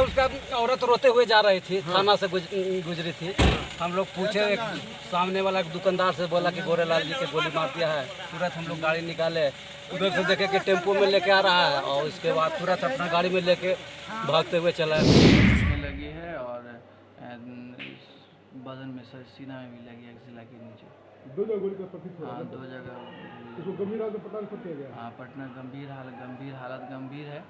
उसका औरत रोते हुए जा रही थी, थाना से गुजरी थी। हम लोग पूछे, सामने वाला दुकानदार से बोला कि गोरेलाल जी के गोली मार दिया है। तुरंत हम लोग गाड़ी निकाले, उधर से देखे कि टेम्पो में लेके आ रहा है और उसके बाद तुरंत अपना गाड़ी में लेके भागते हुए चला लगी है और बदन में सीना में भी लगी है, जिला के नीचे 2 जगह गोली का प्रतीत हुआ। हाँ 2 जगह। इसको गंभीर हालत में पटना रेफर किया गया। हाँ पटना गंभीर हालत गंभीर है।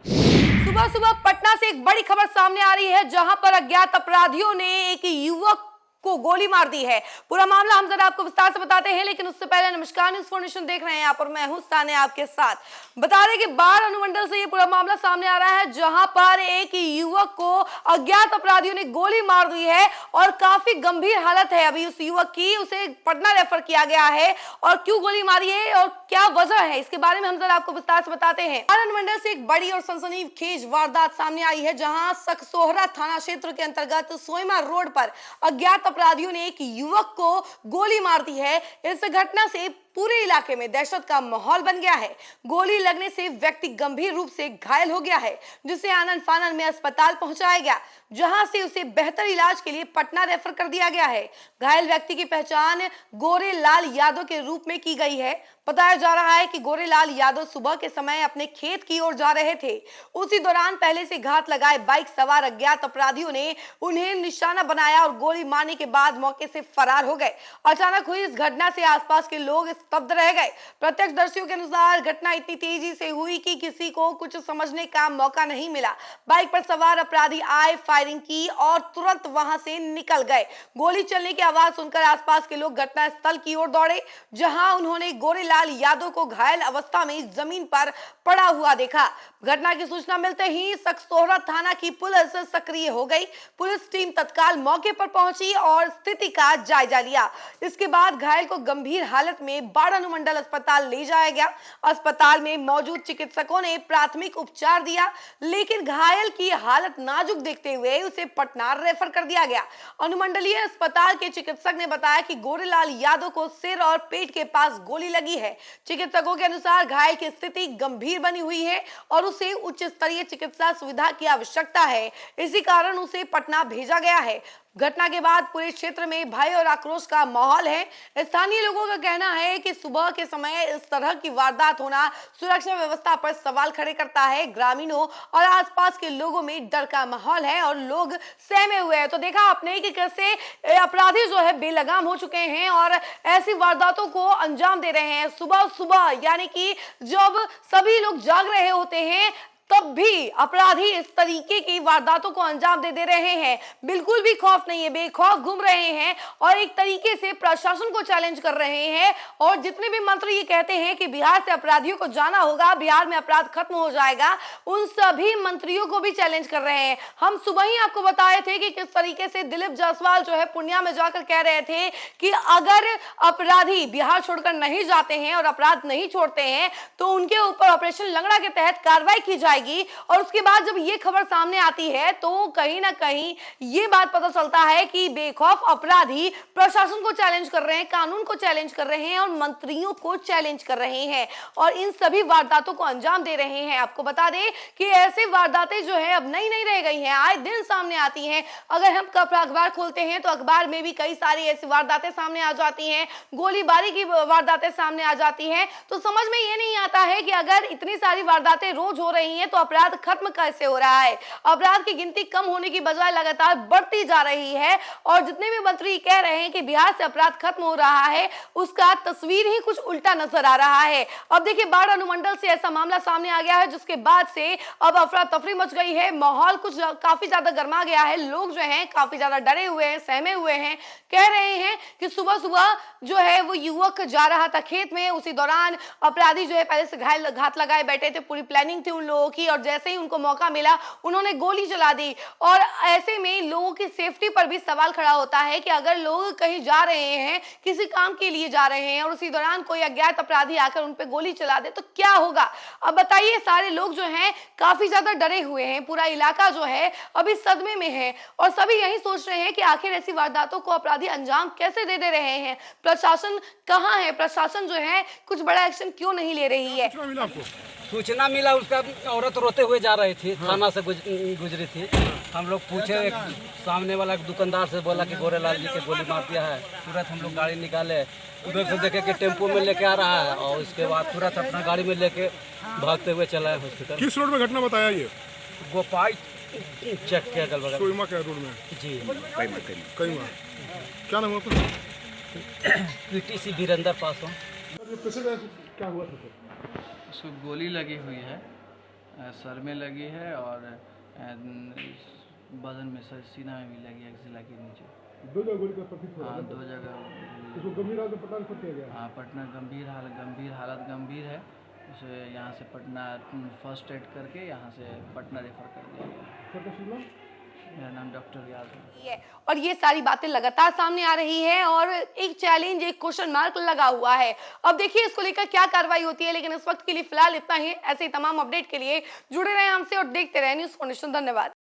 सुबह सुबह पटना से एक बड़ी खबर सामने आ रही है, जहां पर अज्ञात अपराधियों ने एक युवक को गोली मार दी है। पूरा मामला हम जरा आपको विस्तार से बताते हैं, लेकिन उससे पहले नमस्कार, न्यूज़ फॉर नेशन देख रहे हैं आप और मैं हूं सानिया आपके साथ। बता दें कि बाढ़ अनुमंडल से ये पूरा मामला सामने आ रहा है, जहां पर एक युवक को अज्ञात अपराधियों ने गोली मार दी है और काफी गंभीर हालत है अभी उस युवक की। उसे पटना रेफर किया गया है और क्यों गोली मारी है और क्या वजह है, इसके बारे में हम जरा आपको विस्तार से बताते हैं। बाढ़ अनुमंडल से एक बड़ी और सनसनीखेज वारदात सामने आई है, जहां सकसोहरा थाना क्षेत्र के अंतर्गत सोयमा रोड पर अज्ञात अपराधियों ने एक युवक को गोली मार दी है। इस घटना से पूरे इलाके में दहशत का माहौल बन गया है। गोली लगने से व्यक्ति गंभीर रूप से घायल हो गया है, जिसे आनन फानन में अस्पताल पहुंचाया गया, जहां से उसे बेहतर इलाज के लिए पटना रेफर कर दिया गया है। घायल व्यक्ति की पहचान गोरेलाल यादव के रूप में की गई है। बताया जा रहा है कि गोरेलाल यादव सुबह के समय अपने खेत की ओर जा रहे थे। उसी दौरान पहले से घात लगाए बाइक सवार अज्ञात अपराधियों ने उन्हें निशाना बनाया और गोली मारने के बाद मौके से फरार हो गए। अचानक हुई इस घटना से आसपास के लोग स्तब्ध रह गए। प्रत्यक्षदर्शियों के अनुसार घटना इतनी तेजी से हुई कि किसी को कुछ समझने का मौका नहीं मिला। बाइक पर सवार अपराधी आए, फायरिंग की और तुरंत वहां से निकल गए। गोली चलने की आवाज सुनकर आसपास के लोग घटनास्थल की ओर दौड़े, जहां उन्होंने गोरेलाल यादव को घायल अवस्था में जमीन पर पड़ा हुआ देखा। घटना की सूचना मिलते ही सकसोहरा थाना की पुलिस सक्रिय हो गई। पुलिस टीम तत्काल मौके पर पहुंची और स्थिति का जायजा लिया। इसके बाद घायल को गंभीर हालत में बाढ़ अनुमंडल अस्पताल ले जाया गया। अस्पताल में मौजूद चिकित्सकों ने प्राथमिक उपचार दिया, लेकिन घायल की हालत नाजुक देखते हुए उसे पटना रेफर कर दिया गया। अनुमंडलीय अस्पताल के चिकित्सक ने बताया कि गोरेलाल यादव को सिर और पेट के पास गोली लगी है। चिकित्सकों के अनुसार घायल की स्थिति गंभीर बनी हुई है और उसे उच्च स्तरीय चिकित्सा सुविधा की आवश्यकता है। इसी कारण उसे पटना भेजा गया है। घटना के बाद पूरे क्षेत्र में भय और आक्रोश का माहौल है। स्थानीय लोगों का कहना है कि सुबह के समय इस तरह की वारदात होना सुरक्षा व्यवस्था पर सवाल खड़े करता है। ग्रामीणों और आसपास के लोगों में डर का माहौल है और लोग सहमे हुए हैं। तो देखा आपने कि कैसे अपराधी जो है बेलगाम हो चुके हैं और ऐसी वारदातों को अंजाम दे रहे हैं सुबह सुबह, यानी कि जब सभी लोग जाग रहे होते हैं तब भी अपराधी इस तरीके की वारदातों को अंजाम दे रहे हैं। बिल्कुल भी खौफ नहीं है, बेखौफ घूम रहे हैं और एक तरीके से प्रशासन को चैलेंज कर रहे हैं। और जितने भी मंत्री ये कहते हैं कि बिहार से अपराधियों को जाना होगा, बिहार में अपराध खत्म हो जाएगा, उन सभी मंत्रियों को भी चैलेंज कर रहे हैं। हम सुबह ही आपको बताए थे कि किस तरीके से दिलीप जायसवाल जो है पूर्णिया में जाकर कह रहे थे कि अगर अपराधी बिहार छोड़कर नहीं जाते हैं और अपराध नहीं छोड़ते हैं तो उनके ऊपर ऑपरेशन लंगड़ा के तहत कार्रवाई की जाएगी। और उसके बाद जब ये खबर सामने आती है तो कहीं ना कहीं ये बात पता चलता है कि बेखौफ अपराधी प्रशासन को चैलेंज कर रहे हैं, कानून को चैलेंज कर रहे हैं और मंत्रियों को चैलेंज कर रहे हैं और इन सभी वारदातों को अंजाम दे रहे हैं। आपको बता दें कि ऐसे वारदातें जो है अब नई नहीं रह गई हैं, आए दिन सामने आती हैं। अगर हम अखबार खोलते हैं तो अखबार में भी कई सारी ऐसी वारदातें सामने आ जाती हैं, गोलीबारी की वारदातें सामने आ जाती हैं। तो समझ में ये नहीं आता है कि अगर इतनी सारी वारदातें रोज हो रही हैं तो अपराध खत्म कैसे हो रहा है। अपराध की गिनती कम होने की बजाय लगातार बढ़ती जा रही है और जितने भी मंत्री कह रहे हैं कि बिहार से अपराध खत्म हो रहा है, उसका तस्वीर ही कुछ उल्टा नजर आ रहा है। अब देखिए बाढ़ अनुमंडल से ऐसा मामला सामने आ गया है, जिसके बाद से अब अफरा तफरी मच गई है, माहौल कुछ काफी ज्यादा गर्मा गया है। लोग जो हैं काफी ज्यादा डरे हुए हैं, सहमे हुए हैं, कह रहे हैं कि सुबह सुबह जो है वो युवक जा रहा था खेत में, उसी दौरान अपराधी जो है पहले से घात लगाए बैठे थे, पूरी प्लानिंग थी उन लोगों की और जैसे ही उनको मौका मिला उन्होंने गोली चला दी। और ऐसे में लोगों की सेफ्टी पर भी सवाल खड़ा होता है कि अगर लोग कहीं जा रहे हैं, किसी काम के लिए जा रहे हैं और उसी दौरान कोई अज्ञात अपराधी आकर उन पे गोली चला दे तो क्या होगा। अब बताइए, सारे लोग जो हैं काफी ज्यादा डरे हुए हैं, पूरा इलाका जो है अभी सदमे में है और सभी यही सोच रहे हैं कि आखिर ऐसी वारदातों को अपराधी अंजाम कैसे दे रहे हैं। प्रशासन कहां है, प्रशासन जो है कुछ बड़ा एक्शन क्यों नहीं ले रही है। सूचना मिला, उसका औरत रोते हुए जा रही थी, थाना से गुजरी थी। हम लोग पूछे, एक सामने वाला एक दुकानदार से बोला कि गोरेलाल जी के गोली मार दिया है। तुरंत हम लोग गाड़ी निकाले, उधर से देखे कि टेम्पो में लेके आ रहा है और उसके बाद तुरंत अपना गाड़ी में लेके भागते हुए चला है हॉस्पिटल। किस रोड में घटना बताया ये? गोपाई चेक के अगल बगल। सोईमा के रोड में? जी, कई माह। क्या नाम हुआ आपका? पीटीसी वीरेंद्र पासवान। सर ये पेशेंट है, क्या हुआ था सर? उसको गोली लगी हुई है, सर में लगी है और बदन में, सर सीना में भी लगी है, एक्सिला के नीचे। दो जगह गोली का प्रतीत हुआ हाँ, है। 2 जगह। उसको गंभीर हालत में पटना रेफर किया गया। हाँ, पटना गंभीर हालत गंभीर है। उसे यहाँ से पटना फर्स्ट एड करके यहाँ से पटना रेफर कर दिया गया। सर का शुभ नाम? मेरा नाम डॉक्टर रियाज है। और ये सारी बातें लगातार सामने आ रही है और एक चैलेंज, एक क्वेश्चन मार्क लगा हुआ है। अब देखिए इसको लेकर क्या कार्रवाई होती है, लेकिन इस वक्त के लिए फिलहाल इतना ही। ऐसे ही तमाम अपडेट के लिए जुड़े रहे हमसे और देखते रहे न्यूज़ फॉर नेशन। धन्यवाद।